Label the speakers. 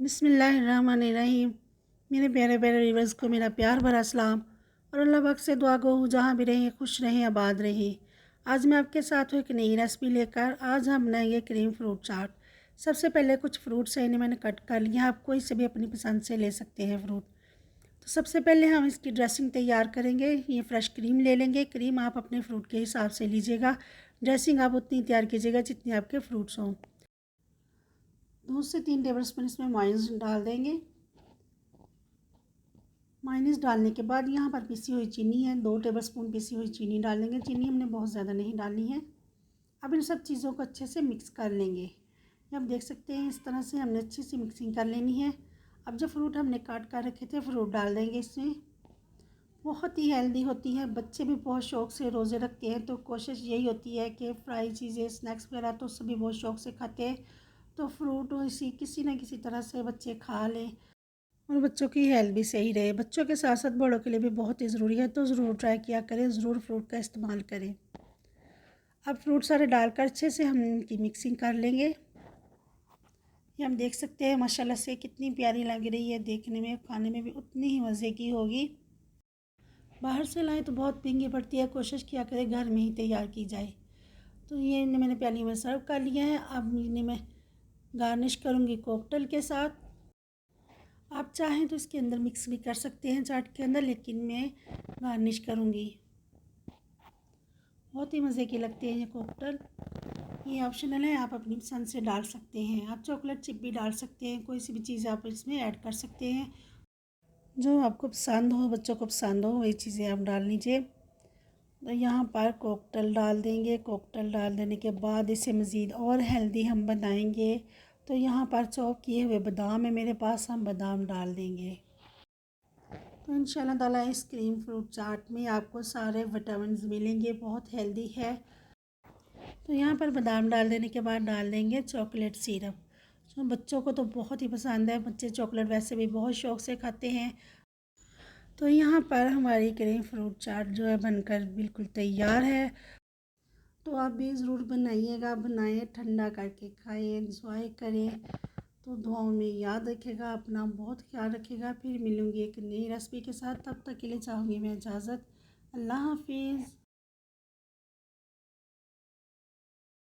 Speaker 1: बिस्मिल्लाहिर्रहमानिर्रहीम। मेरे प्यारे प्यारे व्यूअर्स को मेरा प्यार भरा सलाम और अल्लाह पाक से दुआ गो जहाँ भी रहें खुश रहें आबाद रहें। आज मैं आपके साथ हूँ एक नई रेसिपी लेकर। आज हम बनाएंगे क्रीम फ्रूट चाट। सबसे पहले कुछ फ्रूट्स हैं, इन्हें मैंने कट कर लिया। आप कोई से भी अपनी पसंद से ले सकते हैं फ्रूट। तो सबसे पहले हम इसकी ड्रेसिंग तैयार करेंगे। ये फ्रेश क्रीम ले लेंगे। क्रीम आप अपने फ्रूट के हिसाब से लीजिएगा। ड्रेसिंग आप उतनी तैयार कीजिएगा जितने आपके फ्रूट्स हों। 2 से 3 टेबलस्पून इसमें मायोनीज डाल देंगे। मायोनीज डालने के बाद यहाँ पर पिसी हुई चीनी है, 2 टेबलस्पून पिसी हुई चीनी डालेंगे। चीनी हमने बहुत ज़्यादा नहीं डालनी है। अब इन सब चीज़ों को अच्छे से मिक्स कर लेंगे। ये आप देख सकते हैं, इस तरह से हमने अच्छी सी मिक्सिंग कर लेनी है। अब जो फ्रूट हमने काट कर रखे थे, फ्रूट डाल देंगे इसमें। बहुत ही हेल्दी होती है, बच्चे भी बहुत शौक़ से रोज़े रखते हैं। तो कोशिश यही होती है कि फ्राई चीज़ें, स्नैक्स वगैरह तो सभी बहुत शौक़ से खाते हैं। तो फ्रूट इसी किसी न किसी तरह से बच्चे खा लें और बच्चों की हेल्थ भी सही रहे। बच्चों के साथ साथ बड़ों के लिए भी बहुत ही ज़रूरी है, तो ज़रूर ट्राई किया करें, ज़रूर फ्रूट का इस्तेमाल करें। अब फ्रूट सारे डालकर अच्छे से हम इनकी मिक्सिंग कर लेंगे। ये हम देख सकते हैं माशाल्लाह से कितनी प्यारी लग रही है, देखने में खाने में भी उतनी ही मज़े की होगी। बाहर से लाएँ तो बहुत महंगी पड़ती है, कोशिश किया करें घर में ही तैयार की जाए। तो ये इन्हें मैंने प्याली में सर्व कर लिया है। अब इन्हें मैं गार्निश करूँगी कॉकटेल के साथ। आप चाहें तो इसके अंदर मिक्स भी कर सकते हैं चाट के अंदर, लेकिन मैं गार्निश करूँगी। बहुत ही मज़े की लगती है ये कॉकटेल। ये ऑप्शनल है, आप अपनी पसंद से डाल सकते हैं। आप चॉकलेट चिप भी डाल सकते हैं, कोई सी भी चीज़ आप इसमें ऐड कर सकते हैं। जो आपको पसंद हो, बच्चों को पसंद हो, वही चीज़ें आप डाल लीजिए। तो यहाँ पर कॉकटेल डाल देंगे। कॉकटेल डाल देने के बाद इसे मज़ीद और हेल्दी हम बनाएंगे। तो यहाँ पर चॉप किए हुए बादाम है मेरे पास, हम बादाम डाल देंगे। तो इंशाल्लाह ताला इस क्रीम फ्रूट चाट में आपको सारे विटामिन्स मिलेंगे, बहुत हेल्दी है। तो यहाँ पर बादाम डाल देने के बाद डाल देंगे चॉकलेट सिरप, जो बच्चों को तो बहुत ही पसंद है। बच्चे चॉकलेट वैसे भी बहुत शौक़ से खाते हैं। तो यहाँ पर हमारी क्रीम फ्रूट चाट जो है बनकर बिल्कुल तैयार है। तो आप भी ज़रूर बनाइएगा, बनाएं, ठंडा करके खाएं, एंजॉय करें। तो दुआओं में याद रखिएगा, अपना बहुत ख्याल रखिएगा। फिर मिलूँगी एक नई रेसिपी के साथ, तब तक के लिए चाहूँगी मैं इजाज़त। अल्लाह हाफिज़।